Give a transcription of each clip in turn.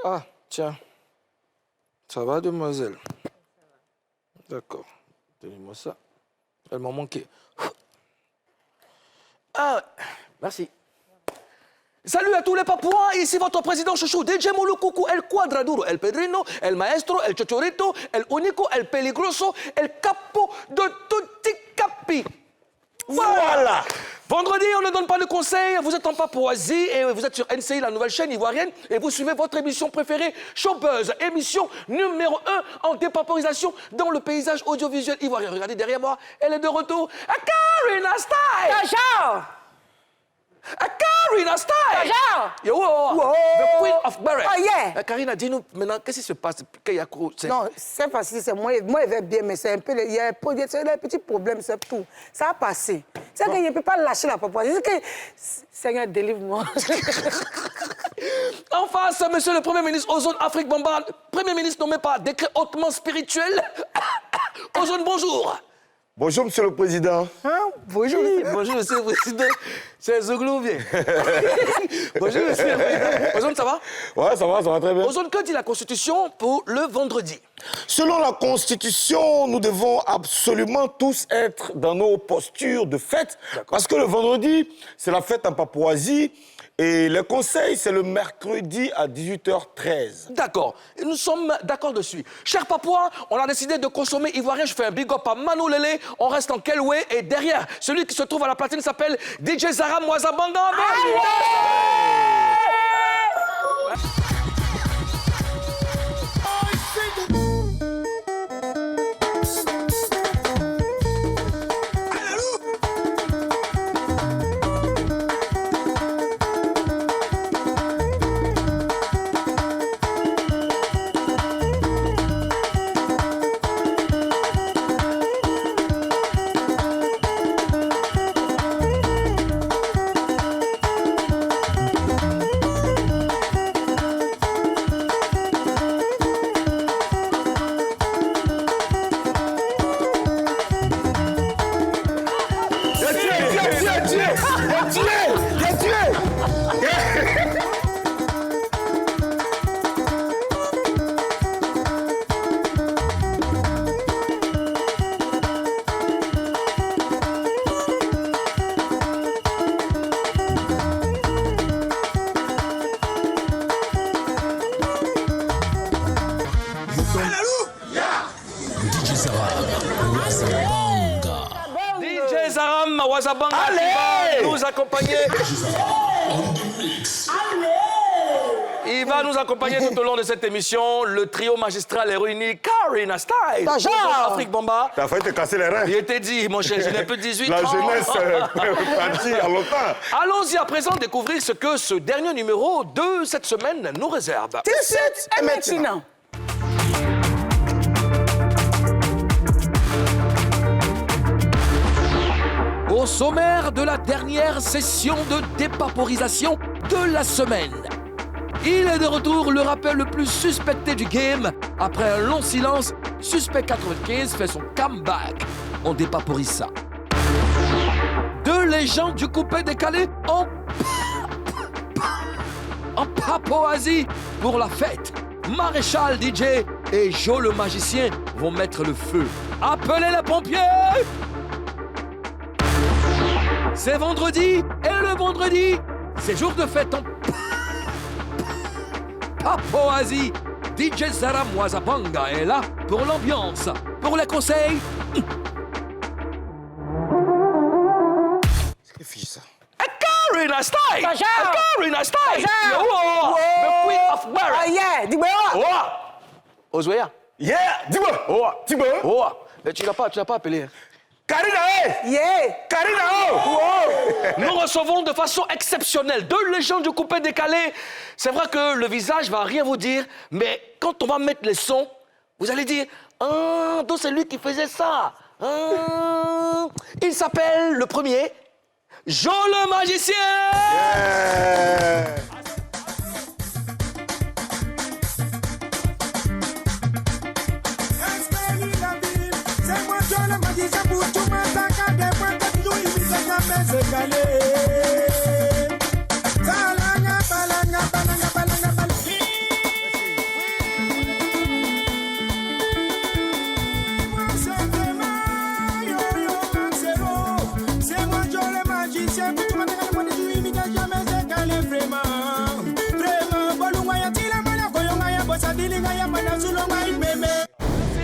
Ah, tiens. Ça va, demoiselle? D'accord. Donnez-moi ça. Elle m'a manqué. Ah, merci. Salut à tous les Papouas, ici votre président chouchou, DJ Molukuku, El Quadraduro, El Pedrino, El Maestro, El Chochorito, El Unico, El Peligroso, El Capo de Tutti Capi. Voilà. Vendredi, on ne donne pas de conseils, vous êtes en Papouasie et vous êtes sur NCI, la nouvelle chaîne ivoirienne, et vous suivez votre émission préférée, Showbuzz, émission numéro 1 en dépaporisation dans le paysage audiovisuel ivoirien. Regardez derrière moi, elle est de retour. Karina Style! Bonjour! Karina Style! Bonjour! Yo, Wow. the Queen of Barrett. Oh yeah! Karina, dis-nous maintenant, qu'est-ce qui se passe? Non, c'est facile, c'est moi, il va bien, mais c'est un peu, il y a un petit problème, c'est tout. Ça a passé. C'est qu'il ne peut pas lâcher la Papouasie. C'est que, Seigneur, délivre-moi. En face, monsieur le Premier ministre Ozone Afrique Bamba, Premier ministre nommé par décret hautement spirituel. Ozone, bonjour. Bonjour, monsieur le président. Hein? Bonjour. Oui, bonjour, monsieur le président. C'est Zoglou, bien. Bonjour, monsieur le président. Ozone, ça va? Ouais, ça va très bien. Ozone, que dit la Constitution pour le vendredi? Selon la Constitution, nous devons absolument tous être dans nos postures de fête. Parce que le vendredi, c'est la fête en Papouasie. Et le conseil, c'est le mercredi à 18h13. D'accord. Et nous sommes d'accord dessus. Chers Papouas, on a décidé de consommer ivoirien. Je fais un big up à Mano Lele. On reste en Kelway. Et derrière, celui qui se trouve à la platine s'appelle DJ Zara Mwazabanga. DJ Zara Mwazabanga qui va nous accompagner. Il va nous accompagner tout au long de cette émission. Le trio magistral est réuni. Karina Style. Bonjour. Afrique Bamba. T'as failli te casser les reins. Il était dit, mon cher, je n'ai plus de 18 La ans. jeunesse partie à longtemps. Allons-y à présent découvrir ce que ce dernier numéro de cette semaine nous réserve. Tout de suite et maintenant. Au sommaire de la dernière session de dépaporisation de la semaine. Il est de retour, le rappeur le plus suspecté du game. Après un long silence, Suspect 95 fait son comeback. On dépaporise ça. Deux légendes du coupé décalé en Papouasie pour la fête. Maréchal DJ et Joe le magicien vont mettre le feu. Appelez les pompiers! C'est vendredi, et le vendredi, c'est jour de fête en Papouasie. DJ Zara Mwazabanga est là pour l'ambiance, pour les conseils. C'est que fiche ça. Karina Style! Bonjour. Karina Style! Bonjour. Yo, the Queen of Oh Barrett! yeah, dis-moi. Oh! Ozoya! Yeah, dis-moi. Oh! Dis-moi. Oh! Mais tu l'as pas appelé. Karina, hey! Yeah. Karina, oh! Nous recevons de façon exceptionnelle deux légendes du coupé décalé. C'est vrai que le visage va rien vous dire, mais quand on va mettre les sons, vous allez dire « Ah, donc c'est lui qui faisait ça. Ah. » Il s'appelle, le premier, Joe le magicien. Yeah.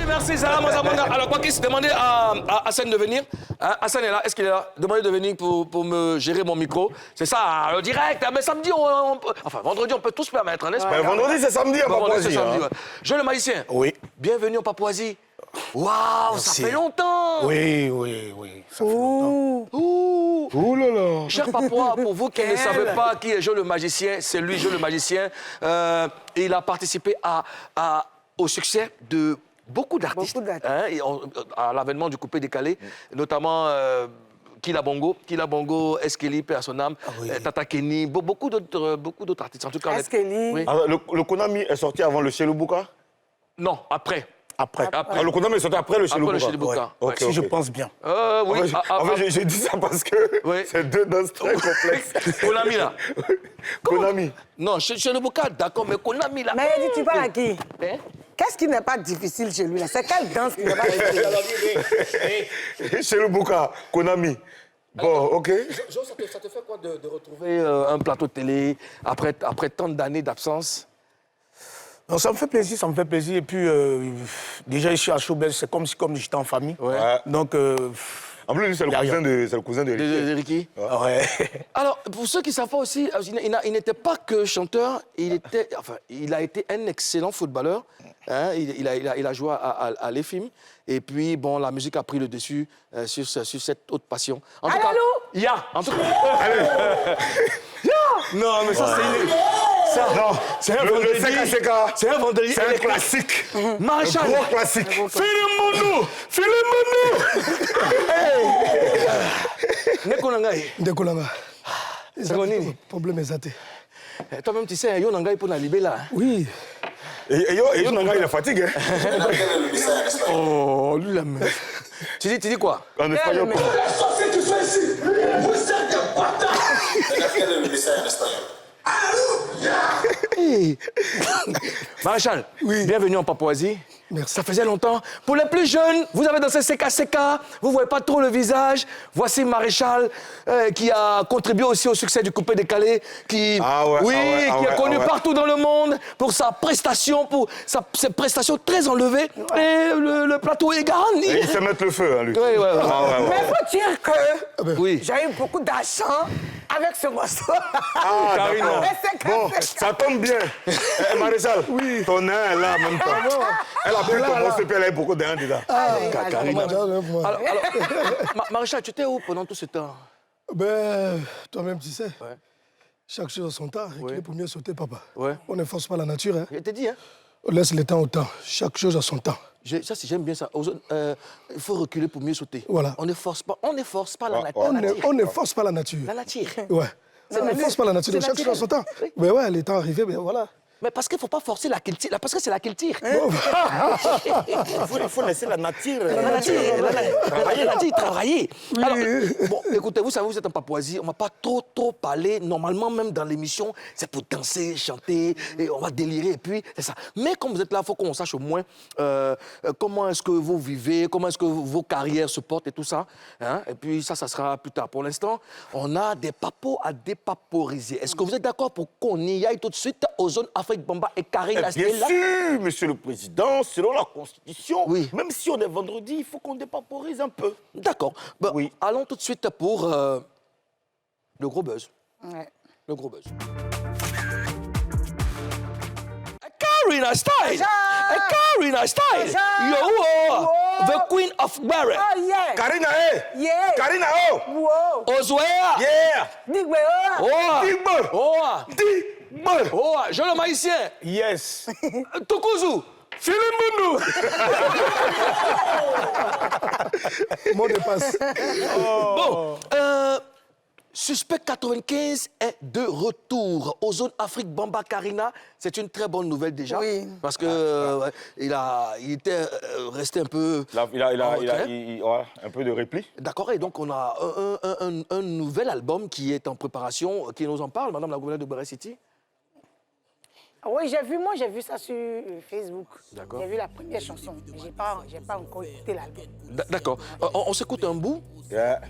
Merci, Zara Mazamanda. Alors, quoi qu'il se demandait à Hassan de venir. Hein, Hassan est là, est-ce qu'il est là? Demandez de venir pour me gérer mon micro. C'est ça, le direct. Mais samedi, enfin, vendredi, on peut tous se permettre, n'est-ce pas? Vendredi, c'est samedi à Papouasie. Ouais. Je le magicien. Oui. Bienvenue en Papouasie. Waouh, ça fait longtemps. Oui. Ça fait longtemps. Ouh là là. Cher Papouas, pour vous qui ne savez pas qui est Jo le magicien, c'est lui, Jo le magicien. Il a participé au succès de beaucoup d'artistes. Hein, à l'avènement du coupé décalé, notamment Kila Bongo, Eskeli, paix à son âme, Tata Kenny, beaucoup d'autres artistes. En tout cas, Eskeli. Oui. Alors, le Konami est sorti avant le Cheloubuka? Non, après. Après. Le Konami est sorti après le Cheloubuka? Après le Cheloubuka. Ouais. Si je pense bien. Oui. En fait, j'ai dit ça parce que c'est deux danses très complexes. Konami, là. Konami. Non, Cheloubuka, d'accord, mais Konami, là. Mais tu parles à qui? Hein? Qu'est-ce qui n'est pas difficile chez lui là? C'est quelle danse qui n'est pas difficile? Cheloubuka, Konami. Bon, ok. Jo, ça te fait quoi de retrouver un plateau de télé après tant d'années d'absence? Non, ça me fait plaisir. Et puis, déjà, ici à Showbiz, c'est comme si j'étais en famille. Ouais. Donc, En plus, c'est le cousin de Ricky. ouais. Alors, pour ceux qui ne savent pas aussi, il n'était pas que chanteur, il a été un excellent footballeur. Hein, il a joué à l'EFIM. Et puis, bon, la musique a pris le dessus sur cette autre passion. En tout cas, en tout cas. Non, mais ça, c'est un vendredi. C'est un vendredi. C'est un classique. Maréchal. Un gros classique. Filimonu. Nekonangai. Ndekolanga. C'est quoi, Nini? Problème exact. Toi-même, tu sais, Yonangai pour la libérer là. Oui. Et yo, Nanga, il a fatigué. Oh, lui la meuf. Tu dis quoi? En espagnol. Sorcier, tu sois ici. Vous êtes des bâtards. Quel est le message en espagnol? Hey. Maréchal, bienvenue en Papouasie. Merci. Ça faisait longtemps. Pour les plus jeunes, vous avez dansé CK, vous ne voyez pas trop le visage. Voici Maréchal, qui a contribué aussi au succès du coupé décalé, qui est connu partout dans le monde pour sa prestation, ses prestations très enlevées. Et le plateau est garanti. Et il sait mettre le feu, hein, lui. Mais il faut dire que Oui. j'ai eu beaucoup d'argent avec ce morceau. Ah, Karina. d'accord. Bon, ça tombe bien. Maréchal, ton nain est là en même temps. Elle a pris ton morceau, puis elle a eu beaucoup d'argent dedans. Karina. Alors, Maréchal, tu étais où pendant tout ce temps? Ben, toi-même, tu sais. Chaque chose a son temps. Qui est pour mieux sauter, papa. Ouais. On ne force pas la nature. Hein. Je t'ai dit, hein? On laisse le temps au temps. Chaque chose a son temps. J'aime bien ça. Il faut reculer pour mieux sauter. Voilà. On ne force pas la nature. On ne force pas la nature. La nature. Ouais. On ne force pas la nature. Chaque chose a son temps. Oui. Ben ouais, le temps arrivé, ben voilà. Mais parce qu'il ne faut pas forcer la culture, parce que c'est la culture. Il faut laisser la nature. La nature travailler. Alors, bon, écoutez, vous savez, vous êtes en Papouasie, on ne va pas trop parler. Normalement, même dans l'émission, c'est pour danser, chanter, et on va délirer, et puis c'est ça. Mais comme vous êtes là, il faut qu'on sache au moins comment est-ce que vous vivez, comment est-ce que vos carrières se portent et tout ça. Hein? Et puis ça sera plus tard. Pour l'instant, on a des papos à dépaporiser. Est-ce que vous êtes d'accord pour qu'on y aille tout de suite aux zones Afrique Bamba et Karina Bien sûr, monsieur le président, selon la Constitution, même si on est vendredi, il faut qu'on dépaporise un peu. D'accord. Bon, allons tout de suite pour le gros buzz. Ouais. Le gros buzz. Karina Style! Karina Style! Yo, the Queen of Barrett. Oh yeah! Karina, Yeah! Karina, Wow! Ozoea! Yeah! Digbe oh! Je le magicien! Yes. Tukuzu! Filimunu! Mot de passe. Bon, Suspect 95 est de retour aux zones Afrique Bamba Karina. C'est une très bonne nouvelle déjà. Oui. Parce que il était resté un peu. Il a un peu de repli. D'accord, et donc on a un nouvel album qui est en préparation. Qui nous en parle, Madame la gouverneure de Barrett City? Oui, j'ai vu ça sur Facebook. D'accord. J'ai vu la première chanson. J'ai pas encore écouté l'album. D'accord. On s'écoute un bout Yeah.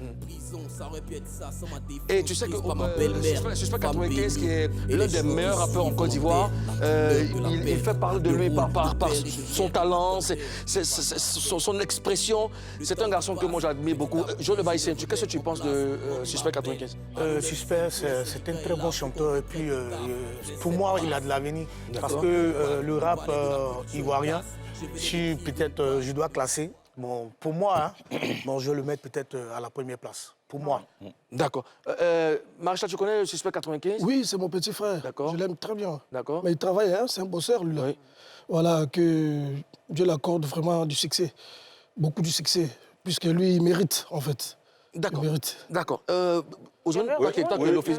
Et tu sais que Suspect 95, qui est l'un des meilleurs rappeurs en Côte d'Ivoire, il fait parler de lui par son talent, son expression. C'est un garçon que moi j'admire beaucoup. Joe Le Baïsien, qu'est-ce que tu penses de Suspect 95? Suspect, c'est un très bon chanteur. Et puis, pour moi, il a de l'avenir. Parce que le rap ivoirien, si peut-être je dois classer, bon, pour moi, hein, bon, je vais le mettre peut-être à la première place. Pour moi. D'accord. Maréchal, tu connais le Suspect 95? Oui, c'est mon petit frère. D'accord. Je l'aime très bien. D'accord. Mais il travaille, hein, c'est un bosseur, lui. Là. Oui. Voilà, que Dieu l'accorde vraiment du succès. Beaucoup de succès. Puisque lui, il mérite, en fait. D'accord. Il mérite. D'accord. Ozone, toi qui es l'office.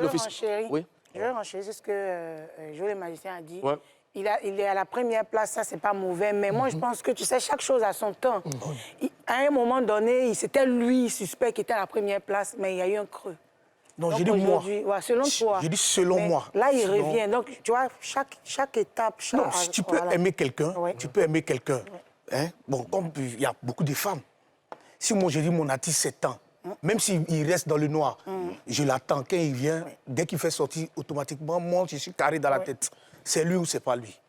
Oui. Je vais renchérir ce que Joe le Magicien a dit. Ouais. Il est à la première place, ça, c'est pas mauvais. Mais moi, je pense que, tu sais, chaque chose a son temps. À un moment donné, c'était lui, Suspect, qui était à la première place, mais il y a eu un creux. Non, Donc j'ai dit moi. ouais, selon toi. J'ai dit selon Mais moi. Là, il Selon- revient. Donc, tu vois, chaque étape... Non, si tu peux aimer quelqu'un, Ouais. tu peux aimer quelqu'un. Hein? Bon, comme il y a beaucoup de femmes. Si moi, j'ai dit mon artiste 7 ans, même s'il reste dans le noir, je l'attends. Quand il vient, dès qu'il fait sortir, automatiquement, moi, je suis carré dans la tête. C'est lui ou c'est pas lui.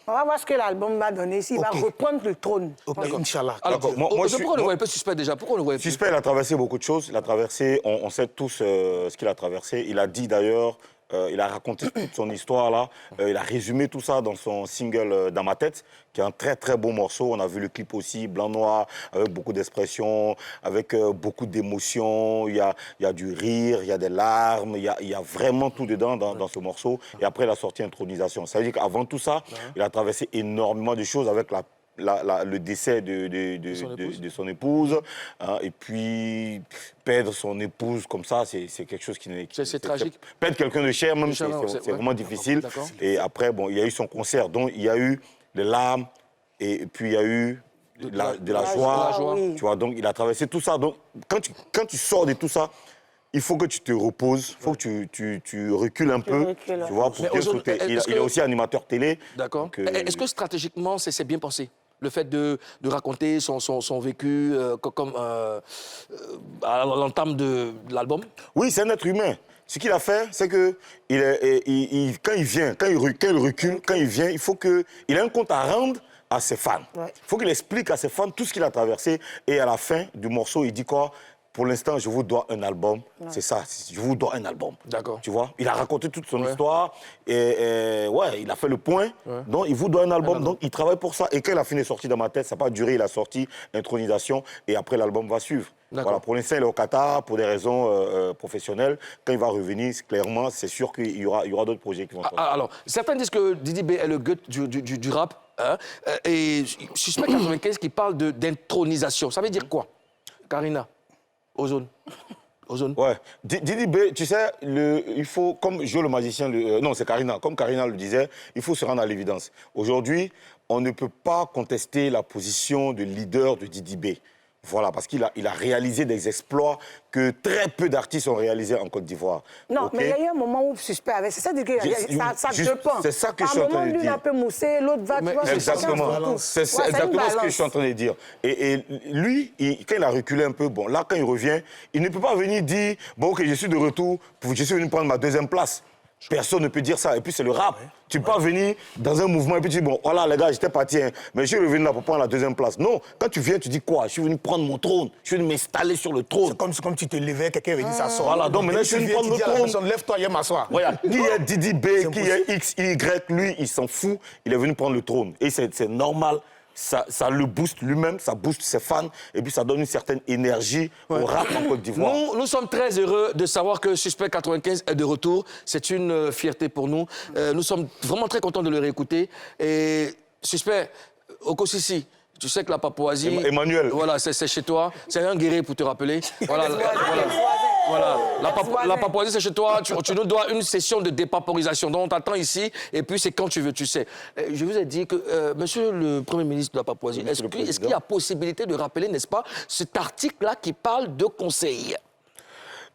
On va voir ce que l'album va donner, s'il va Ok. reprendre le trône. Ok, Inch'Allah. Alors, D'accord. Moi, je suis- pourquoi on ne voyait pas Suspect déjà? Pourquoi on ne voyait plus? Suspect, il a traversé beaucoup de choses. Il a traversé, on sait tous ce qu'il a traversé. Il a dit d'ailleurs, il a raconté toute son histoire là. Il a résumé tout ça dans son single Dans ma tête, qui est un très très beau morceau. On a vu le clip aussi, blanc-noir, avec beaucoup d'expressions, avec beaucoup d'émotions. Il y a du rire, il y a des larmes, il y a vraiment tout dedans dans ce morceau. Et après, il a sorti Intronisation. Ça veut dire qu'avant tout ça, il a traversé énormément de choses avec le décès de son épouse, hein, et puis perdre son épouse comme ça, c'est quelque chose qui n'est... C'est tragique. Perdre quelqu'un de cher, même, C'est c'est vraiment ouais. difficile. D'accord. Et après, bon, il y a eu son concert, donc il y a eu des larmes, et puis il y a eu de la joie, joie, oui. tu vois, donc il a traversé tout ça. Donc quand tu sors de tout ça, il faut que tu te reposes, il faut que tu recules un peu, recules, tu vois, pour Mais bien aujourd'hui, sauter. est-ce Il est que- aussi animateur télé. D'accord. donc, Est-ce que stratégiquement, c'est bien pensé? Le fait de raconter son vécu comme à l'entame de l'album? Oui, c'est un être humain. Ce qu'il a fait, c'est que quand il vient, quand il recule, quand il vient, il faut qu'il ait un compte à rendre à ses fans. Ouais. Il faut qu'il explique à ses fans tout ce qu'il a traversé. Et à la fin du morceau, il dit quoi? Pour l'instant, je vous dois un album. C'est ça, je vous dois un album. D'accord. Tu vois? Il a raconté toute son histoire. Et ouais, il a fait le point. Donc, il vous doit un album. Donc, il travaille pour ça. Et quand il a fini de sortir Dans ma tête, ça n'a pas duré. Il a sorti Intronisation. Et après, l'album va suivre. Voilà, pour l'instant, il est au Qatar pour des raisons professionnelles. Quand il va revenir, clairement, c'est sûr qu'il y aura d'autres projets qui vont sortir. Alors, certains disent que Didi B est le gut du rap. Hein, et Suspect 95 qui parle d'intronisation. Ça veut dire quoi? Karina, Ozone. Ouais. Didi B, tu sais, il faut, comme Joe le magicien, non, c'est Karina, comme Karina le disait, il faut se rendre à l'évidence. Aujourd'hui, on ne peut pas contester la position de leader de Didi B. Voilà, parce qu'il a réalisé des exploits que très peu d'artistes ont réalisés en Côte d'Ivoire. Non, Ok? mais il y a eu un moment où Suspect avait... C'est ça, ça Juste- dépend. c'est ça que je suis en train de À un moment, lui, il dire. a un peu moussé, l'autre va... tu vois, c'est Exactement. chacun son C'est tour. Ouais, exactement une ce que je suis en balance. train de dire. Et lui, quand il a reculé un peu, bon, là, quand il revient, il ne peut pas venir dire, bon, ok, je suis de retour, je suis venu prendre ma deuxième place. Personne ne peut dire ça. Et puis, c'est le rap. Tu ne peux pas venir dans un mouvement et puis tu dis, bon, voilà, les gars, j'étais parti, hein, mais je suis revenu là pour prendre la deuxième place. Non, quand tu viens, tu dis quoi? Je suis venu prendre mon trône. Je suis venu m'installer sur le trône. C'est comme tu te levais, quelqu'un venait s'asseoir. Voilà, donc maintenant, je suis venu prendre le trône. Lève-toi, viens m'asseoir. Voilà, qui est Didi B, qui est X, Y, lui, il s'en fout. Il est venu prendre le trône. Et c'est normal. Ça le booste lui-même, ça booste ses fans, et puis ça donne une certaine énergie au rap en Côte d'Ivoire. Nous sommes très heureux de savoir que Suspect 95 est de retour. C'est une fierté pour nous. Nous sommes vraiment très contents de le réécouter. Et Suspect, Okosisi, tu sais que la Papouasie... Emmanuel. Voilà, c'est chez toi. C'est un guerrier pour te rappeler. Voilà, voilà. La Papouasie, c'est chez toi. Tu nous dois une session de dépaporisation. Donc, on t'attend ici. Et puis, c'est quand tu veux, tu sais. Je vous ai dit que, monsieur le Premier ministre de la Papouasie, est-ce qu'il y a possibilité de rappeler, n'est-ce pas, cet article-là qui parle de conseil?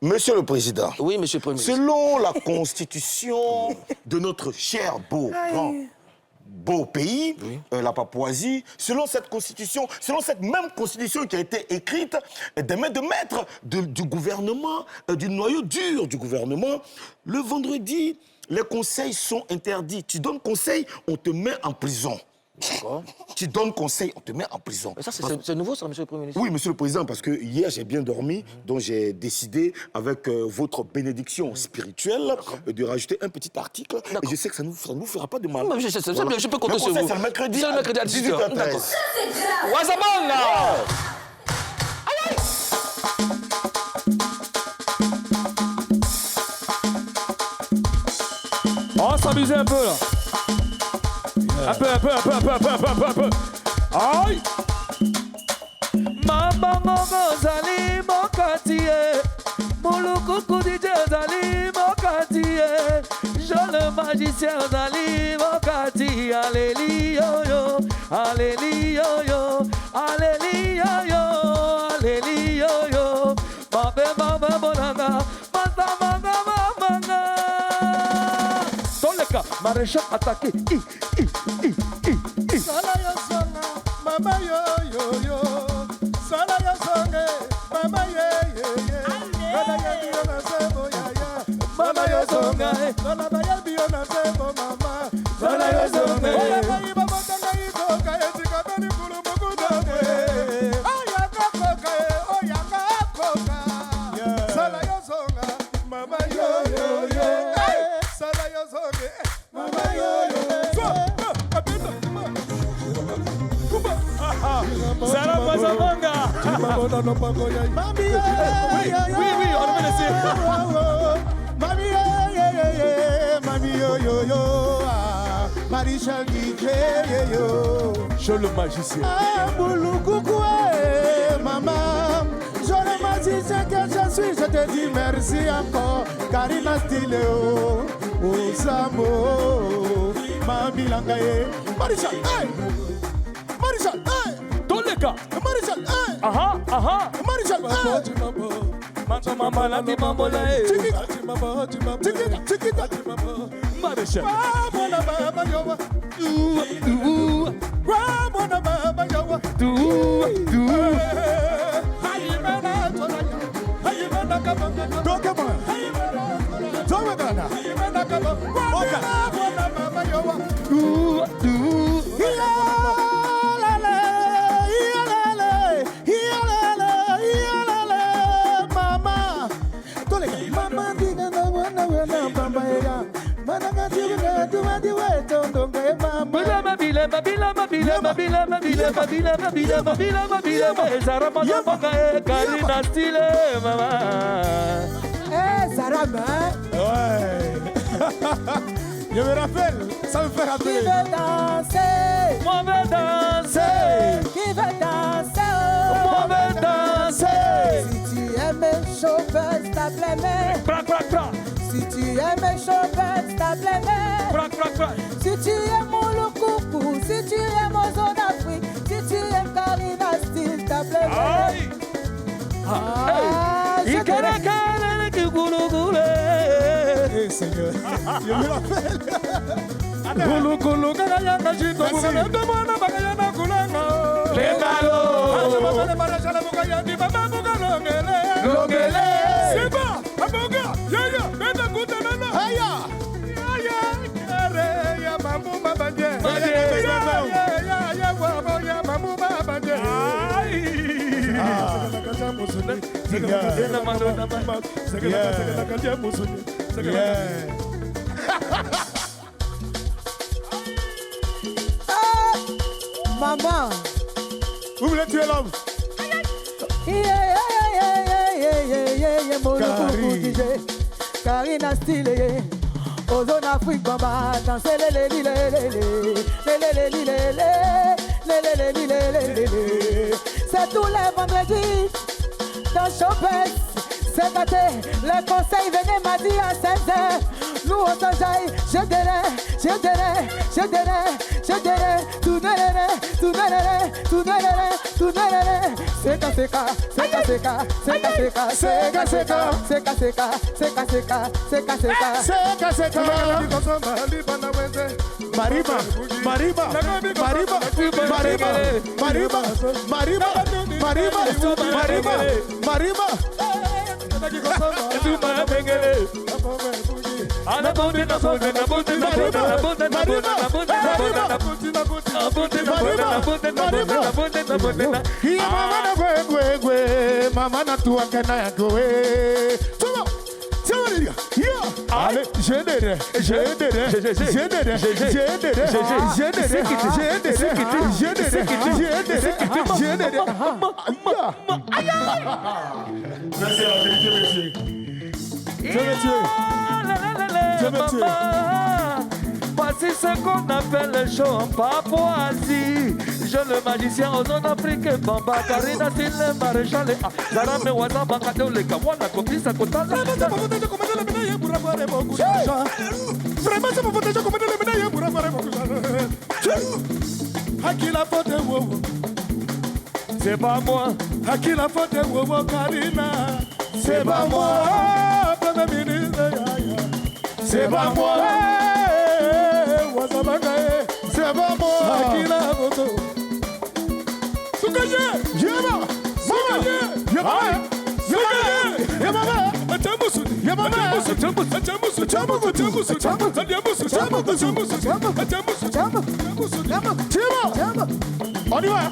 Monsieur le Président, Oui, monsieur le Premier ministre. selon la constitution de notre cher beau grand beau pays, la Papouasie, selon cette constitution, selon cette même constitution qui a été écrite des mains de maître du gouvernement, du noyau dur du gouvernement, le vendredi, les conseils sont interdits. Tu donnes conseil, on te met en prison. D'accord. Tu donnes conseil, on te met en prison. Mais ça, c'est nouveau, ça, monsieur le Premier ministre? Oui, monsieur le Président, parce que hier, j'ai bien dormi, donc j'ai décidé, avec votre bénédiction spirituelle, de rajouter un petit article. Et je sais que ça ne vous fera pas de mal. Mais je peux compter sur vous. C'est le mercredi à 18h13. D'accord. Wazabanga! On va s'amuser un peu là. Un peu. Aïe! Mama Mogo Zali Mokatie, Mouloukou DJ Zali Mokatie, Jean le magicien Zali Mokatie, Alléluia yo, Alléluia yo, Alléluia yo, Alléluia yo, Mama Bonanga, Mama. Toleka, maréchal attaqué, Salaya songa, mama yo. Salaya songa, mama ye. Salaya biona sebo ya. Mama yo songa, salaya biona sebo mama. Salaya songa. Oya kai baba tanga iko kai tika bani kulu mukuda. Oya koka, oya koka. Salaya songa, mama yo. Salaya songa, mama yo. Sarah Mazabanga. Oui, on va laisser. Mami yo. Marisha DJ yo. Je le magicien. Boulou coucou maman. Je le magicien que je suis, je te dis merci encore. Karina Stileo, Osamo, Mami Langaye. Marisha, hey! Marisha, hey! Toleka. Marisha, hey! Aha. Marisha, hey! Mama la di mambo la e. Chiquita. Maréchal. Ramona baba yowa. Ramona baba yowa. Hayimena tolaya. Hayimena kabanga. Dokema. Zowegana. Hayimena kabanga. Ramona baba yowa. Mama. Toleka. Mama diga na wana baba ya. Mananga diga na diwe tondo mama. Karina Stile, maman. Sarah, Ouais. Je me rappelle, ça me fait qui rappeler. veut danser? Moi veux danser. Qui veut danser? Moi veux danser. Si tu aimes chauffer, tape les mains. Crac. Si tu aimes chauffer, tape les mains. Crac. Si tu aimes le coucou, si tu aimes aux zones d'Afrique, si tu aimes Karina Style, tape les mains. Aïe. Je te Eh Seigneur, je me rappelle. C'est bon, Aboga, Yaya, Benda Goutanana. Aya, ya Mamou Mabadje. Ya Wabo, ya Mamou Mabadje. Maman. Vous voulez tuer l'homme? Karina Style, aux zones Afrique, bamba, danser c'est tous les vendredis dans Chopin. C'est gâté, le conseil venait m'a dit à 16h. nous on s'enjaille. Je Mama na tu akana ya goe. Allez, voici ce qu'on appelle le show en Papouasie. Je le magicien aux zones africaines, Bamba, Karina, Tile, Maréchal, Zara, Mewaza, Bakado, le Kawana, Komisa, Kotala. Vraiment, c'est mon faute, je commande les médailles pour avoir mon cousin. À qui la faute est wowo? C'est pas moi. À qui la faute est wowo, Karina? C'est pas moi. Premier ministre, c'est pas moi. C'est pas moi. À qui la faute? On y va.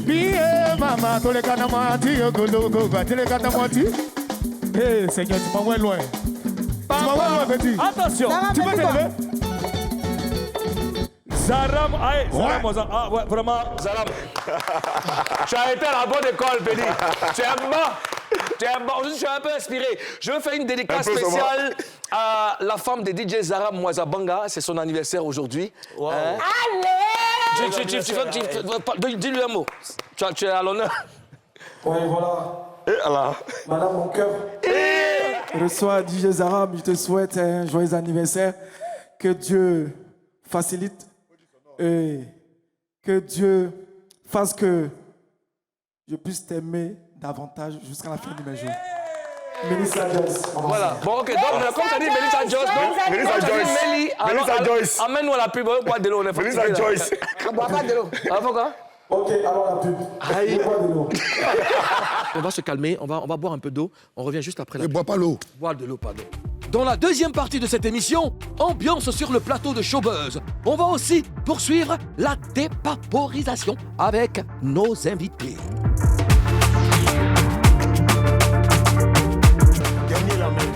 Bien, maman, tous les canamati, eh, Seigneur, tu m'envoies loin. Tu m'envoies loin, petit. Attention, tu peux t'élever. Zaram, aïe, Zaram, ah ouais, vraiment, Zaram. Tu as été à la bonne école, Béni. Tu es bon. Aujourd'hui, je suis un peu inspiré. Je veux faire une dédicace spéciale à la femme de DJ Zaram Mwazabanga. C'est son anniversaire aujourd'hui. Wow. Hein? Allez! Dis-lui un mot. Tu es à l'honneur. Oui, voilà. Et alors? Madame, mon cœur. Reçois DJ Zaram. Je te souhaite un joyeux anniversaire. Que Dieu facilite et que Dieu fasse que je puisse t'aimer davantage jusqu'à la fin de mes jours. Melissa Joyce. Voilà. Bon, ok. Donc, comme tu as dit Melissa Joyce, Melissa Joyce. Amène-nous à la pub. On boit de l'eau. Melissa Joyce. On boit pas de l'eau. Ah, pourquoi? Ok, alors la pub. Aïe. Bois de l'eau. On va se calmer. On va boire un peu d'eau. On revient juste après la pub. Ne bois pas l'eau. Boire de l'eau, pardon. Dans la deuxième partie de cette émission, ambiance sur le plateau de Showbuzz. On va aussi poursuivre la dépaporisation avec nos invités. Gagnez la main.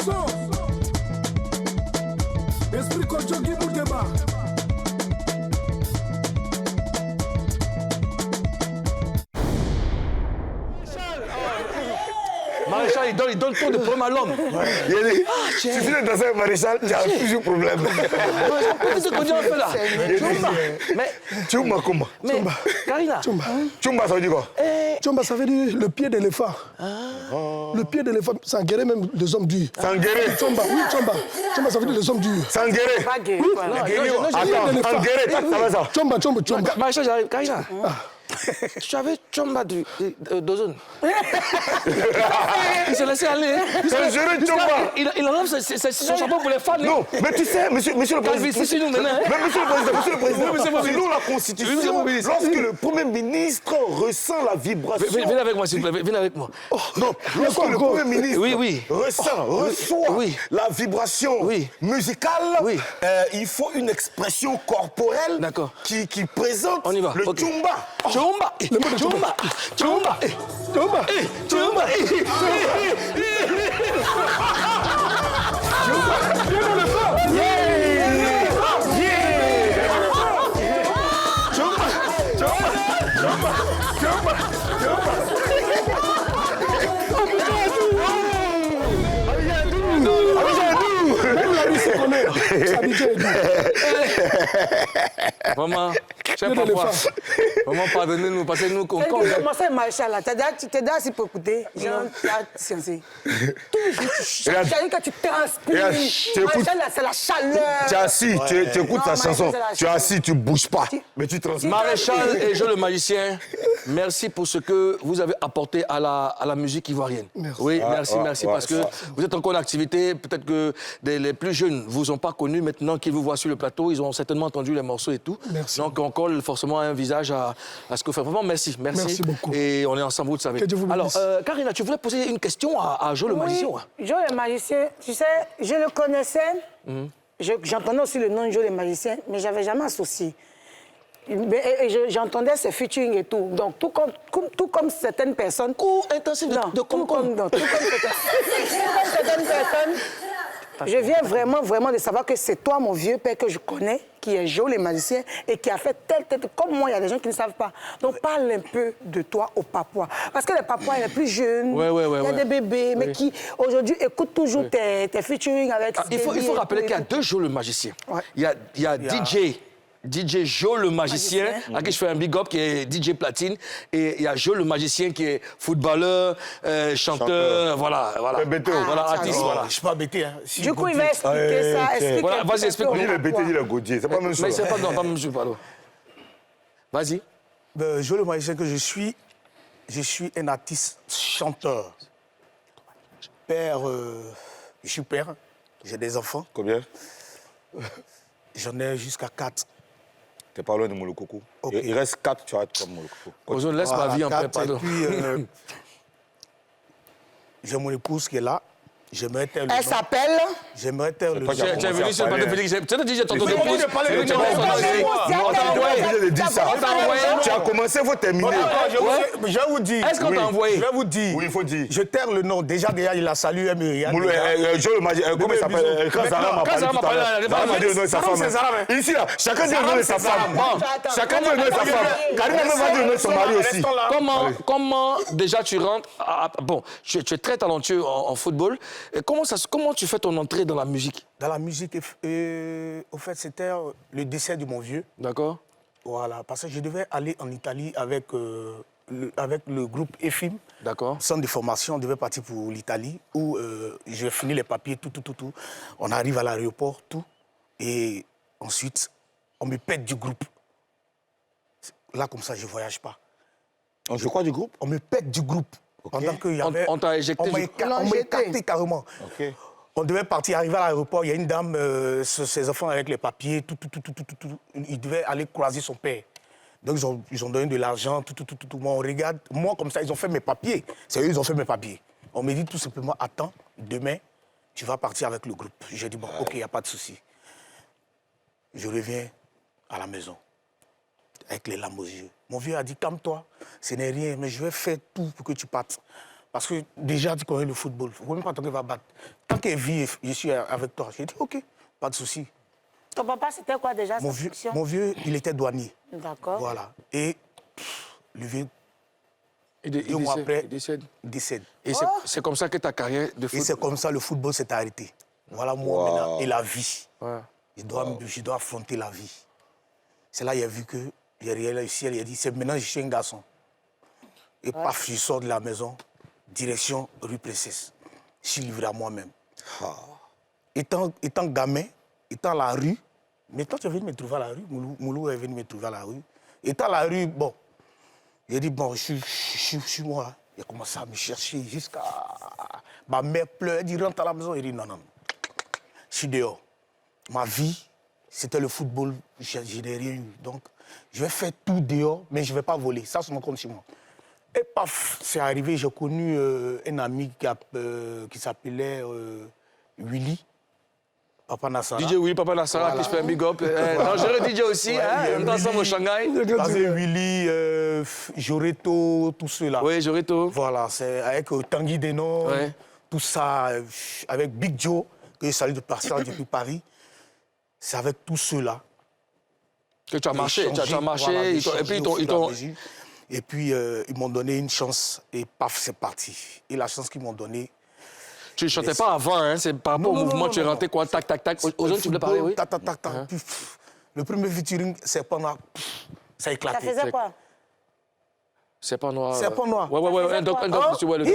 son. Esprit Kochogi Mouteba. Maréchal, il donne trop de problèmes à l'homme. Si tu es dans un maréchal, tu as toujours problème. Qu'est-ce qu'on dit un peu là? Mais, Tchumba, comment? mais, Karina. Tchumba, ça veut dire quoi? Tchomba, ça veut dire le pied d'éléphant. Le pied d'éléphant, ça guérit même les hommes durs. Sanguéré. Tchomba, oui, Tchomba. Tchomba, ça veut dire les hommes durs. Sanguéré. Pas guéri, voilà. Attends, Sanguéré, ça va ça? Tchomba, Tchomba, Tchomba. Maréchal, j'arrive. Karina. Tu avais Tchomba d'Ozone. Il s'est laissé aller. C'est géré Tchomba. Il enlève son chapeau pour les fans. Non, mais tu sais, monsieur le président. C'est nous maintenant. Mais monsieur le président, selon la Oui, Constitution, monsieur le ministre. lorsque le Premier ministre ressent la vibration... Viens avec moi, s'il vous plaît. Viens avec moi. Non, lorsque le Premier ministre Oui. reçoit Oui. la vibration Oui. musicale, Oui. il faut une expression corporelle D'accord. qui présente On y va. le Ok. Tchumba. Tchomba. Tchomba. Tchomba. Tchomba. Tchomba. Vraiment, cher papa, vraiment pardonnez-nous parce que nous concordons. Comment ça, maréchal là? Tu t'es assis pour écouter. Genre, tu as censé. Toujours, c'est-à-dire que tu transpires. Tu écoutes. Maréchal là, c'est la chaleur. Tu es assis, tu écoutes Non, ta Maréchal, chanson, c'est la tu es chanson. assis, tu bouges pas, mais tu transmets. Maréchal et Jo le magicien, merci pour ce que vous avez apporté à la musique ivoirienne. Merci. Oui, merci, parce que ça. vous êtes encore en activité. Peut-être que les plus jeunes ne vous ont pas connu. Maintenant qu'ils vous voient sur le plateau, ils ont certainement entendu les morceaux et tout. Merci. Donc on colle forcément un visage à ce que vous faites. Vraiment, merci. Merci beaucoup. Et on est ensemble, vous le savez. Que Dieu vous bénisse. Alors, Karina, tu voulais poser une question à Jo le magicien. Hein? Jo le magicien, tu sais, je le connaissais. J'entendais aussi le nom de Jo le magicien, mais je n'avais jamais associé. J'entendais ses featuring et tout. Donc, tout comme certaines personnes. Cours intensif Non, de tout comme certaines personnes. Je viens vraiment de savoir que c'est toi, mon vieux père, que je connais, qui est Jo le magicien et qui a fait tel. Comme moi, il y a des gens qui ne savent pas. Donc, parle un peu de toi aux Papouas. Parce que les Papouas, les plus jeunes, il y a des bébés, mais qui, aujourd'hui, écoutent toujours tes featuring avec... Il faut rappeler qu'il y a deux Jo le magicien. Ouais. Il y a DJ Jo le magicien, à qui je fais un big up, qui est DJ Platine. Et il y a Jo le magicien qui est footballeur, chanteur, voilà. BT. Voilà, artiste, voilà. Je ne suis pas bêté. Hein. Si Du coup, il Gauthier- va expliquer ça. Explique Voilà, un vas-y, peu explique. aux Dis le Papouas. BT, dis le Gauthier, c'est pas la même Mais chose. c'est pas la même chose, pardon. Vas-y. Jo le magicien que je suis un artiste chanteur. Père, je suis père, j'ai des enfants. Combien? J'en ai jusqu'à 4. T'es pas loin de Molokoko. Ok. Il reste 4, tu vas être comme Molokoko. Ozone, laisse ma vie en paix, pardon. Et puis, j'ai mon épouse qui est là. J'aimerais taire le Elle nom. s'appelle... J'aimerais taire le pas nom. qu'il Tu es venu sur le plateau Félix. Tu as dit, j'ai ton Mais épouse. on est parlé de Tu as toi. envoyé. On t'a envoyé de dire ça. On t'a envoyé. Tu as commencé, il faut terminer. Je vais vous dire. Est-ce qu'on t'a envoyé? Je vais vous dire. Oui, il faut dire. Je taire le nom. Déjà, il a salué Myriam. Jo le magicien, comment il s'appelle? Quand Zara m'a parlé tout à l'heure, Zara m'a dit le nom de sa femme. Ici, là, chacun dit le nom de sa femme. Chacun dit le nom de sa femme. Karina même va dire le nom de son mari aussi. Comment déjà tu rentres bon, tu es très talentueux en football. Et comment tu fais ton entrée dans la musique? Dans la musique, au fait, c'était le décès de mon vieux. D'accord. Voilà, parce que je devais aller en Italie avec le groupe EFIM. D'accord. Centre de formation, on devait partir pour l'Italie, où je finis les papiers, tout. On arrive à l'aéroport, tout. Et ensuite, on me pète du groupe. Là, comme ça, je ne voyage pas. Je crois du groupe. On me pète du groupe. Pendant qu'il y avait... On t'a éjecté. On m'a écarté carrément. Ok. On devait partir, arriver à l'aéroport, il y a une dame, ses enfants avec les papiers, tout. Il devait aller croiser son père. Donc ils ont donné de l'argent, tout. Moi, on regarde. Moi, comme ça, ils ont fait mes papiers. C'est eux, ils ont fait mes papiers. On me dit tout simplement, attends, demain, tu vas partir avec le groupe. J'ai dit, bon, ok, il n'y a pas de souci. Je reviens à la maison, avec les larmes aux yeux. Mon vieux a dit, calme-toi, ce n'est rien, mais je vais faire tout pour que tu partes. Parce que déjà, tu connais le football. Il ne faut même pas attendre qu'il va battre. Tant qu'il vit, je suis avec toi. J'ai dit, OK, pas de souci. Ton papa, c'était quoi déjà sa fonction? Mon vieux, il était douanier. D'accord. Voilà. Et le vieux, Il 2 mois après, décède. il décède. Et c'est comme ça que ta carrière de Et foot... c'est comme ça le football s'est arrêté. Voilà moi maintenant. Et la vie. Ouais. Je dois affronter la vie. C'est là qu'il a vu que j'ai réussi. Il a dit, c'est maintenant je suis un garçon. Et paf, je sors de la maison, direction rue Princesse. Je suis livré à moi-même. Étant gamin, étant à la rue, mais toi tu es venu me trouver à la rue, Moulou est venu me trouver à la rue. Étant à la rue, bon, j'ai dit, bon, je suis moi. Il a commencé à me chercher jusqu'à... Ma mère pleure, elle dit, rentre à la maison. Il dit, non, non, je suis dehors. Ma vie, c'était le football, je n'ai rien eu. Donc, je vais faire tout dehors, mais je ne vais pas voler. Ça, c'est mon compte chez moi. Et paf, c'est arrivé, j'ai connu un ami qui s'appelait Willy. Papa Nassara. DJ Willy, Papa Nassara, qui se fait un big up. Dangereux DJ aussi, Ouais, hein, on est ensemble au Shanghai. Willy, Joreto, tout cela. Oui, Joreto. Voilà, c'est avec Tanguy Denon, Ouais. tout ça, avec Big Joe, que je salue de passage depuis Paris. C'est avec tout cela. Que tu as marché, tu as marché, voilà, et puis ils t'ont... Et puis, ils m'ont donné une chance, et paf, c'est parti. Et la chance qu'ils m'ont donnée... Tu ne chantais pas avant, hein, c'est par rapport au mouvement, tu es rentré quoi, tac, tac, tac. Aux autres, tu voulais parler, oui. Tac, tac, tac, tac. Puis, le premier featuring, c'est pendant... Ça a éclaté. Ça faisait quoi? C'est pas noir. C'est pas noir. Ouais, un doc, monsieur, ouais, le doc.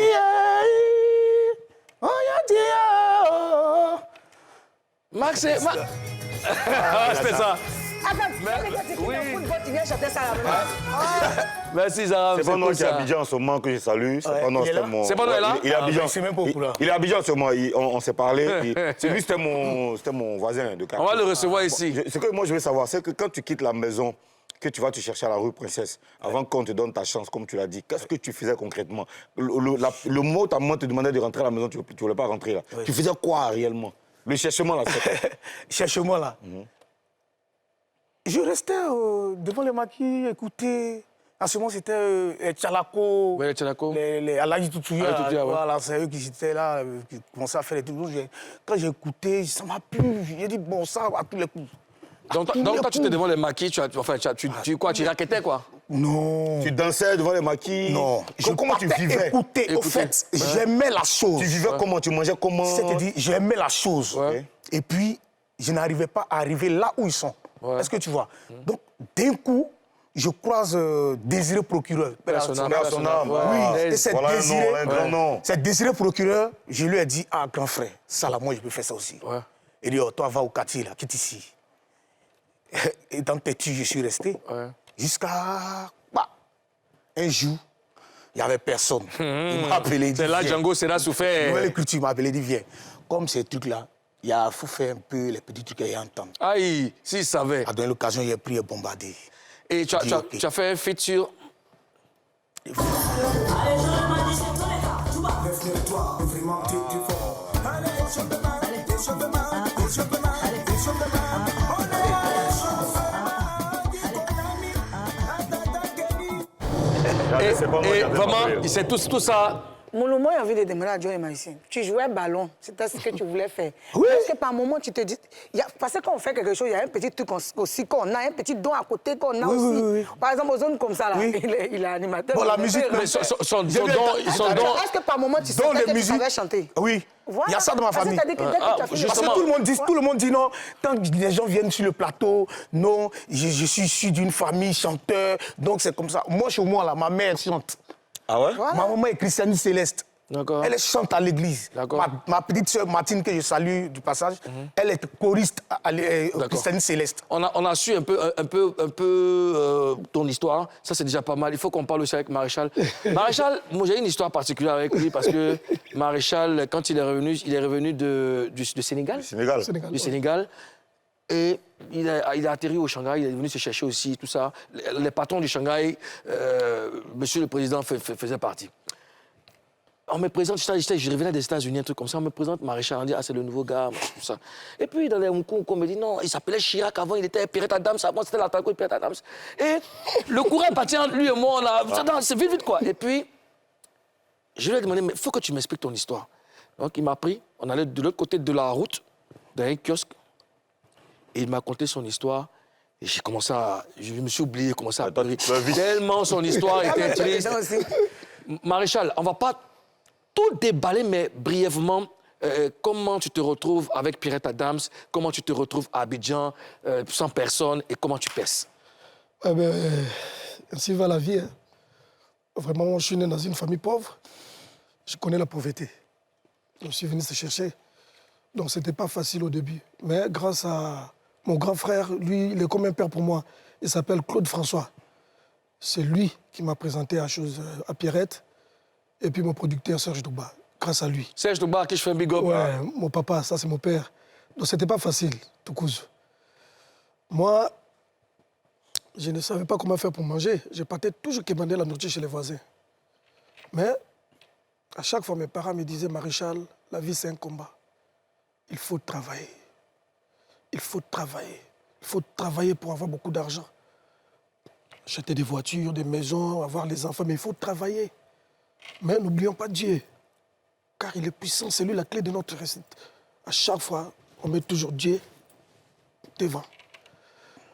Max, c'est... C'était ça. Tu viens chanter ça là. Merci, Zara. C'est pas Noir qui est à Abidjan en ce moment que je salue. C'est pas Noir, c'était mon... C'est pas Noir là? Il est à Abidjan. C'est même pas au courant. Il est à Abidjan en ce moment. On s'est parlé. C'est lui, c'était mon voisin de quartier. On va le recevoir ici. Ce que moi, je veux savoir, c'est que quand tu quittes la maison, que tu vas te chercher à la rue Princesse, avant qu'on te donne ta chance, comme tu l'as dit, qu'est-ce que tu faisais concrètement? Le mot, ta maman te demandait de rentrer à la maison, tu ne voulais pas rentrer là. Tu faisais quoi réellement? Le cherchement là, c'est Cherche-moi là. Je restais devant les maquis, écouter. En ce moment, c'était Tchalako. Ouais, Tchalako. Les Aladji Toutouya. Aladji Toutouya, ouais. Voilà, c'est eux qui étaient là, qui commençaient à faire des trucs. Quand j'ai écouté, ça m'a plu. J'ai dit, bon, ça, à tous les coups. Donc toi, tu étais devant les maquis, tu raquettais quoi? Non. Tu dansais devant les maquis? Non. Comment tu vivais? Écoutez, au fait, j'aimais la chose. Tu vivais comment? Tu mangeais comment? C'est-à-dire, j'aimais la chose. Ouais. Et puis, je n'arrivais pas à arriver là où ils sont. Ouais. Est-ce que tu vois? Donc, d'un coup, je croise Désiré Procureur. Père à son âme. Père à son âme. Ouais. Oui, et c'est Voilà Désiré. un grand nom. C'est Désiré Procureur. Je lui ai dit, ah, grand frère, ça là, moi, je peux faire ça aussi. Ouais. Il dit, oh, toi, va au quartier, là, quitte ici. Étant têtu, je suis resté. Ouais. Jusqu'à... Bah, un jour, il n'y avait personne. Il m'a appelé, il dit, C'est là viens. Django Serra souffert. Nouvelle écriture, il m'a appelé, il dit, viens. Comme ces trucs-là, il faut faire un peu les petits trucs et entendre. Aïe, s'il savait. À donner l'occasion, il a pris et bombardé. Et tu as fait un feat sur... Et vraiment, c'est tout ça. Mon moi, j'ai envie de demander à Joe et Maïsien. Tu jouais ballon, c'était ce que tu voulais faire. Oui. Parce que par moment, tu te dis... Parce que quand on fait quelque chose, il y a un petit truc aussi qu'on a, un petit don à côté qu'on a aussi. Oui. Par exemple, aux zones comme ça, là, Oui. il est animateur. Bon, la musique... Mais son don... Est-ce que par moment, tu savais que tu savais chanter? Oui. Voilà. Il y a ça dans ma famille. C'est-à-dire que dès que tu as fini... Parce que tout le monde dit non. Quand les gens viennent sur le plateau, non, je suis issu d'une famille chanteur, donc c'est comme ça. Moi, chez moi, là, ma mère chante. Ah ouais? Voilà. Ma maman est Christiane Céleste. D'accord. Elle chante à l'église. D'accord. Ma petite sœur Martine, que je salue du passage, elle est choriste à Christiane Céleste. On a su un peu ton histoire. Ça, c'est déjà pas mal. Il faut qu'on parle aussi avec Maréchal. Maréchal, moi, j'ai une histoire particulière avec lui parce que Maréchal, quand il est revenu du Sénégal. Du Sénégal. Et il a atterri au Shanghai, il est venu se chercher aussi, tout ça. Les patrons du Shanghai, monsieur le président faisait partie. On me présente, je revenais des États-Unis, un truc comme ça, on me présente Maréchal, on dit, ah, c'est le nouveau gars, tout ça. Et puis, dans les Hong-Kong, on me dit, non, il s'appelait Chirac avant, il était Pirate Adams, avant, c'était l'attaque de Pirate Adams. Et le courant est parti entre lui et moi, c'est vite, quoi. Et puis, je lui ai demandé, mais il faut que tu m'expliques ton histoire. Donc, il m'a pris, on allait de l'autre côté de la route, dans un kiosque, et il m'a conté son histoire. Et j'ai commencé à... Je me suis oublié, commencé à pleurer. Tellement son histoire était triste. Maréchal, on ne va pas tout déballer, mais brièvement, comment tu te retrouves avec Pierrette Adams, comment tu te retrouves à Abidjan, sans personne, et comment tu perces? Ainsi va la vie. Hein. Vraiment, je suis né dans une famille pauvre. Je connais la pauvreté. Je suis venu se chercher. Donc, ce n'était pas facile au début. Mais grâce à mon grand frère, lui, il est comme un père pour moi. Il s'appelle Claude François. C'est lui qui m'a présenté à Pierrette. Et puis mon producteur, Serge Douba. Grâce à lui. Serge Douba, à qui je fais un big up. Ouais, mon papa, ça c'est mon père. Donc, c'était pas facile, Toukouzou. Moi, je ne savais pas comment faire pour manger. Je partais toujours commander la nourriture chez les voisins. Mais, à chaque fois, mes parents me disaient, Maréchal, la vie, c'est un combat. Il faut travailler. Il faut travailler. Il faut travailler pour avoir beaucoup d'argent. Acheter des voitures, des maisons, avoir les enfants, mais il faut travailler. Mais n'oublions pas Dieu. Car il est puissant, c'est lui la clé de notre réussite. À chaque fois, on met toujours Dieu devant.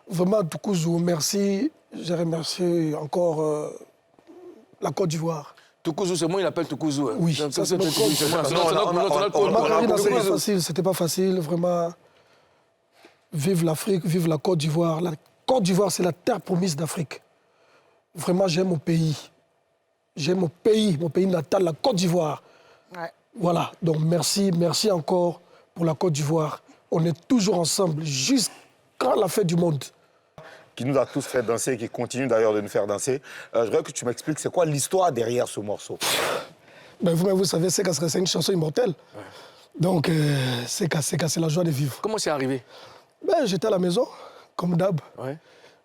Vraiment, Toukouzou, merci. Je remercie encore la Côte d'Ivoire. Toukouzou, c'est moi, il appelle Toukouzou. Hein. Oui, ça c'est notre code. C'était pas facile, vraiment. Vive l'Afrique, vive la Côte d'Ivoire. La Côte d'Ivoire, c'est la terre promise d'Afrique. Vraiment, j'aime mon pays. J'aime mon pays natal, la Côte d'Ivoire. Ouais. Voilà, donc merci encore pour la Côte d'Ivoire. On est toujours ensemble jusqu'à la fin du monde. Qui nous a tous fait danser, qui continue d'ailleurs de nous faire danser. Je voudrais que tu m'expliques, c'est quoi l'histoire derrière ce morceau? Ben, vous savez, c'est une chanson immortelle. Ouais. Donc, c'est la joie de vivre. Comment c'est arrivé? Ben, j'étais à la maison, comme d'hab. Ouais.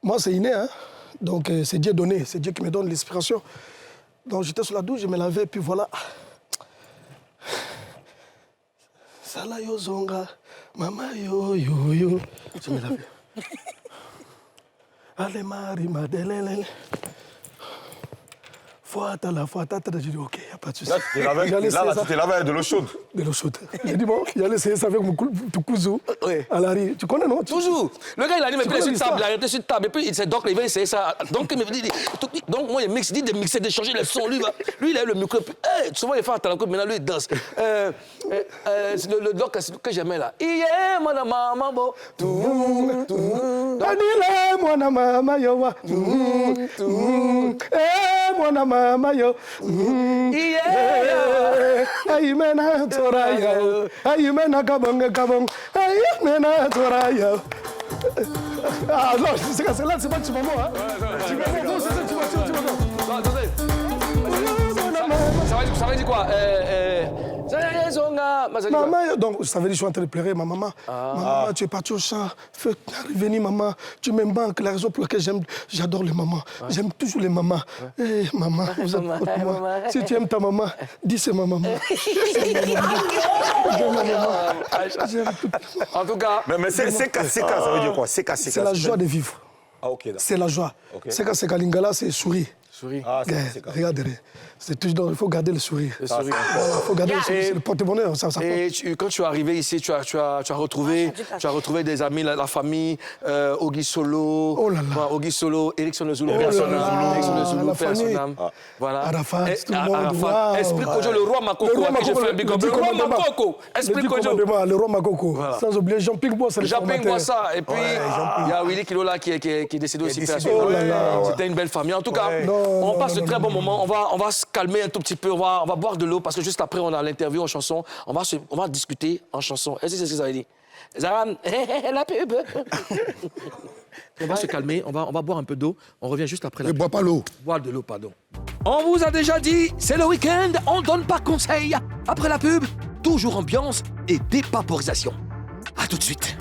Moi, c'est inné, hein. Donc, c'est Dieu donné, c'est Dieu qui me donne l'inspiration. Donc, j'étais sous la douche, je me lavais, puis voilà. Sala yo zonga, mama yo yo yo. Je me lavais. Allez, Marie, Madelele. J'ai dit, OK, il n'y a pas de souci. Là, tu t'es lavé avec de l'eau chaude. De l'eau chaude. J'ai dit, bon, j'allais essayer ça avec mon Toukouzou à la rue. Tu connais, non? Toujours. Le gars, il a dit, mais puis, il a arrêté sur table. Et puis, il s'est donc, il va essayer ça. Donc, il me dit, donc moi, il dit de mixer, de changer les sons. Lui, il a eu le micro. Souvent, il fait à la coupe, maintenant, lui, il danse. Le doc que j'aimais là. Yeah, mon maman, bon. Anile, mon maman, yo. Mon maman. Mayo, Aïmena Toraya, Aïmena Gabong, Aïmena Toraya. Ah non, c'est là, c'est pas tu maman, hein? Tu maman, c'est tu maman. Attendez. Ça veut dire quoi? Maman, donc ça veut dire que je suis en train de pleurer, ma maman. Maman, tu es partie au champ, fais venir maman, tu me manques, la raison pour laquelle j'adore les mamans. J'aime toujours les mamans. Hey, maman, vous êtes pour moi. Si tu aimes ta maman, dis c'est ma maman. En tout cas... Mais c'est ça veut dire quoi? C'est la joie de vivre. Ah, ok, d'accord. C'est la joie. C'est Lingala, c'est sourire. Ah, regardez, c'est toujours, il faut garder le sourire. Il faut garder le sourire, c'est le porte-bonheur. Et quand tu es arrivé ici, tu as retrouvé des amis, la famille, Ogui Solo, oh là là. Ogui Solo, Erickson Zulu, la famille. Voilà. Arafat, tout le monde. Wow. Explique Kojo, le roi Makoko, à qui je fais un big up. Le roi Makoko, explique Kojo. Le roi Makoko, sans oublier Jean-Ping Boissa. Jean-Ping Boissa, et puis il y a Willy Kilola qui est décédé aussi. C'était une belle famille. En tout cas, on passe de très bons moments. On va se calmer un tout petit peu. On va boire de l'eau parce que juste après, on a l'interview en chanson. On va discuter en chanson. Est-ce que c'est ce que ça veut dire? Zaram, la pub. On va se calmer. On va boire un peu d'eau. On revient juste après la pub. Ne bois pas l'eau. Boire de l'eau, pardon. On vous a déjà dit, c'est le week-end. On donne pas conseil. Après la pub, toujours ambiance et dépaporisation. À tout de suite.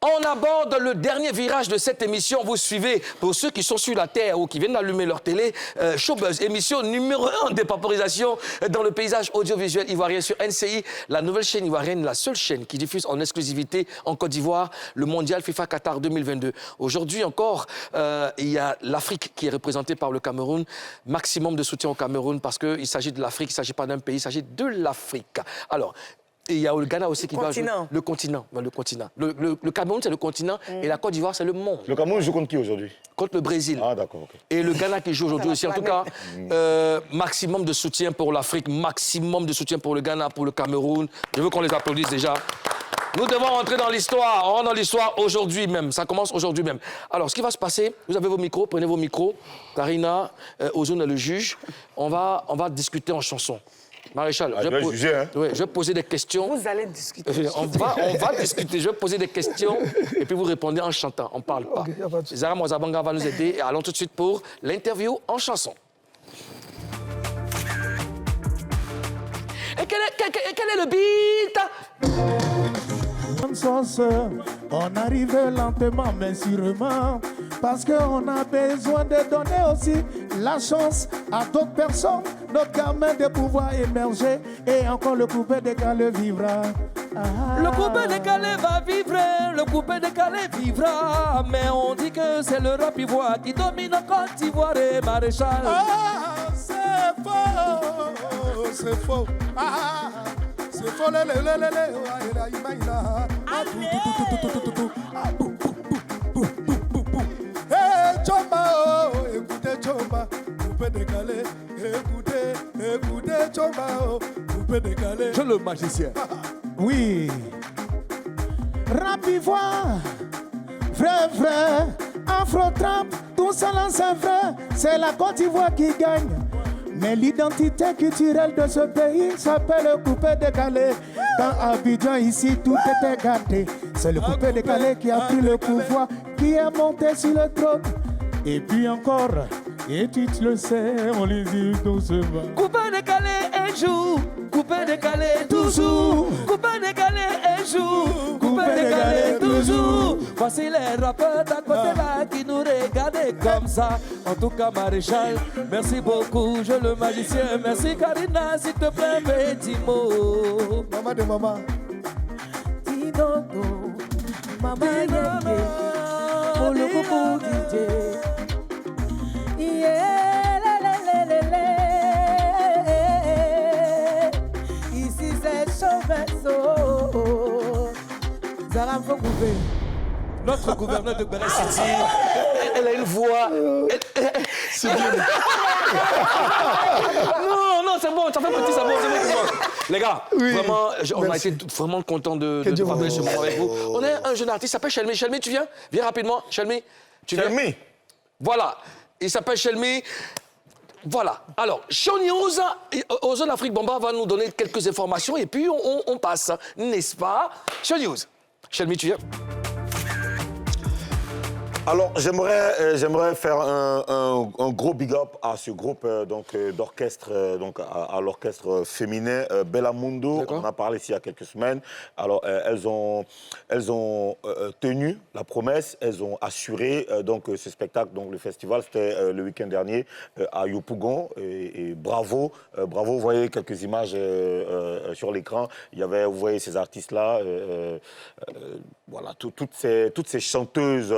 On a aborde le dernier virage de cette émission. Vous suivez, pour ceux qui sont sur la terre ou qui viennent d'allumer leur télé, Showbuzz, émission numéro 1 des paparisations dans le paysage audiovisuel ivoirien sur NCI, la nouvelle chaîne ivoirienne, la seule chaîne qui diffuse en exclusivité en Côte d'Ivoire le mondial FIFA Qatar 2022. Aujourd'hui encore, il y a l'Afrique qui est représentée par le Cameroun. Maximum de soutien au Cameroun parce qu'il s'agit de l'Afrique, il ne s'agit pas d'un pays, il s'agit de l'Afrique. Alors, et il y a le Ghana aussi qui va jouer. Le continent. Le Cameroun, c'est le continent et la Côte d'Ivoire, c'est le monde. Le Cameroun joue contre qui aujourd'hui? Contre le Brésil. Ah, d'accord, ok. Et le Ghana qui joue aujourd'hui aussi. En tout cas, maximum de soutien pour l'Afrique, maximum de soutien pour le Ghana, pour le Cameroun. Je veux qu'on les applaudisse déjà. Nous devons rentrer dans l'histoire. On rentre dans l'histoire aujourd'hui même. Ça commence aujourd'hui même. Alors, ce qui va se passer, vous avez vos micros, prenez vos micros. Karina, Ozone est le juge. On va discuter en chanson. Maréchal, je vais poser des questions. Vous allez discuter. On va discuter. Je vais poser des questions et puis vous répondez en chantant. On ne parle pas. Okay, Zara Mwazabanga va nous aider. Et allons tout de suite pour l'interview en chanson. Et quel est le beat? On arrive lentement mais sûrement parce qu'on a besoin de donner aussi la chance à d'autres personnes, nos gamins de pouvoir émerger et encore le coupé décalé vivra. Le coupé décalé va vivre, le coupé décalé vivra, mais on dit que c'est le rap ivoire qui domine en Côte d'Ivoire et Maréchal. Ah, c'est faux, c'est faux. Ah, c'est faux, Chomba, écoutez Chomba, coupé décalé, écoutez Chomba, coupé décalé. Je le magicien. Oui. Rap ivoire, vrai, afro-trap, tout ça là c'est vrai, c'est la Côte d'Ivoire qui gagne. Mais l'identité culturelle de ce pays s'appelle le coupé décalé. Quand Abidjan ici tout était gâté, c'est le coupé décalé qui a pris le pouvoir, qui est monté sur le trône. Et puis encore, et tu le sais, on les dit doucement. Coupé décalé un jour, coupé décalé toujours. Coupé décalé un jour, coupé décalé toujours. Voici les rappeurs d'à côté là qui nous regardent comme ça. En tout cas, Maréchal, merci beaucoup, je le magicien. Merci Karina, s'il te plaît, petit mot. Maman de maman. Tinono, maman yéyé, pour le coucou DJ. Ici c'est Showbuzz. Zara Fogoubé. Notre gouverneur de Benin City, elle a une voix. C'est bien. Non, c'est bon, ça fait petit, c'est bon, c'est bon. Les gars, vraiment, on a été vraiment contents de partager ce moment avec vous. On a un jeune artiste, il s'appelle Shelmy. Shelmy, tu viens? Viens rapidement. Shelmy, tu viens? Shelmy. Voilà, il s'appelle Shelmy. Voilà. Alors, Show News, Ozone Afrique Bamba va nous donner quelques informations et puis on passe, n'est-ce pas? Show News. Shelmy, tu viens? Alors, j'aimerais faire un gros big up à ce groupe d'orchestre, à l'orchestre féminin Bellamundo. On en a parlé ici il y a quelques semaines. Alors, elles ont tenu la promesse, elles ont assuré ce spectacle. Donc, le festival, c'était le week-end dernier à Yopougon. Et bravo, vous voyez quelques images sur l'écran. Vous voyez ces artistes-là, voilà, toutes ces chanteuses.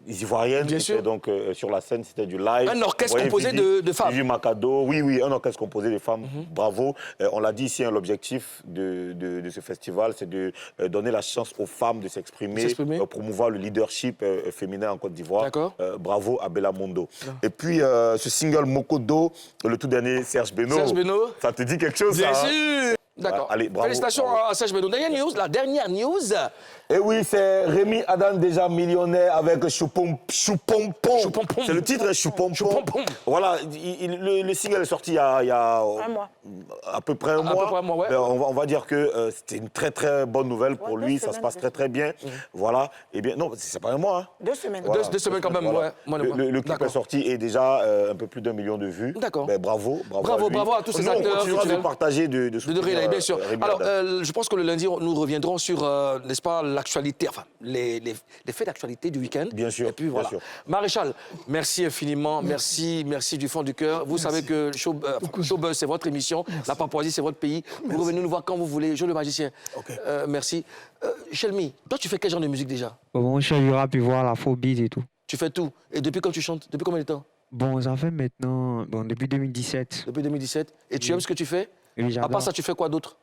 Ivoirienne, bien sûr. Donc sur la scène, c'était du live. Un orchestre composé de femmes. Du Macado, oui, un orchestre composé de femmes. Bravo. On l'a dit ici, l'objectif de ce festival, c'est de donner la chance aux femmes de s'exprimer, promouvoir le leadership féminin en Côte d'Ivoire. D'accord. Bravo à Bellamundo. Et puis ce single Mokodo, le tout dernier Serge Beno. Serge Beno. Ça te dit quelque chose, bien ça? Sûr. D'accord. Allez, bravo. Félicitations à Serge Beno. La dernière news. Et oui, c'est Rémi Adan, déjà millionnaire avec Choupompom. C'est le titre, Choupompom. Voilà, le single est sorti il y a un mois. À peu près un mois. Ouais. On va dire que c'était une très très bonne nouvelle pour lui, ça se passe très très bien. Voilà, et bien, non, c'est pas un mois. Hein. 2 semaines. Voilà. 2 semaines quand même, voilà. Ouais. Le clip est sorti et déjà un peu plus d'1 million de vues. D'accord. Ben, bravo à tous ces acteurs. On continuera de partager, de relayer. Oui, bien sûr. Rivière Alors, je pense que le lundi, nous reviendrons sur, n'est-ce pas, l'actualité, enfin, les faits d'actualité du week-end. Bien sûr, Et puis voilà. bien sûr. Maréchal, merci infiniment, merci du fond du cœur. Vous savez que Showbuzz, c'est votre émission, la Papouasie, c'est votre pays. Vous revenez nous voir quand vous voulez. Jo le magicien. Merci. Shelmy, toi, tu fais quel genre de musique déjà? Bon, je fais du rap et voir la phobie et tout. Tu fais tout. Et depuis quand tu chantes? Depuis combien de temps? Bon, ça fait maintenant, depuis 2017. Depuis 2017. Et tu aimes ce que tu fais? Oui, À j'adore. part ça, tu fais quoi d'autre?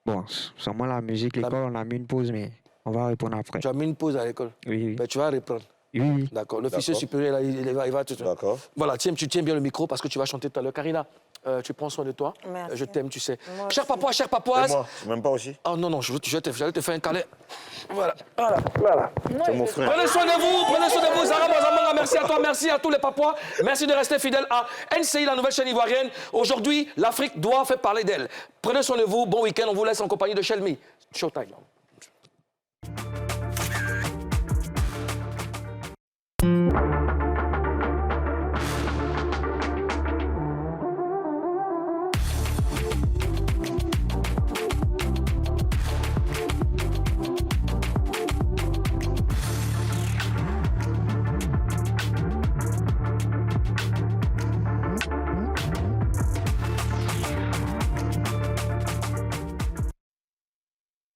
Bon, seulement la musique, l'école, on a mis une pause, mais on va répondre après. Tu as mis une pause à l'école. Oui, oui. Ben, tu vas reprendre. Oui, oui. D'accord. L'officier supérieur, là, il va te... D'accord. Voilà, tu tiens bien le micro parce que tu vas chanter tout à l'heure. Karina, tu prends soin de toi. Merci. Je t'aime, tu sais. Moi Cher aussi. Papouas, chère Et Papouase. moi, même pas aussi. Oh non, j'allais te faire un câlin. Voilà. C'est mon frère. Prenez soin de vous, Zara Mwazamanga, merci à toi, merci à tous les Papouas. Merci de rester fidèles à NCI, la nouvelle chaîne ivoirienne. Aujourd'hui, l'Afrique doit faire parler d'elle. Prenez soin de vous, bon week-end, on vous laisse en compagnie de Shelmy. Showtime.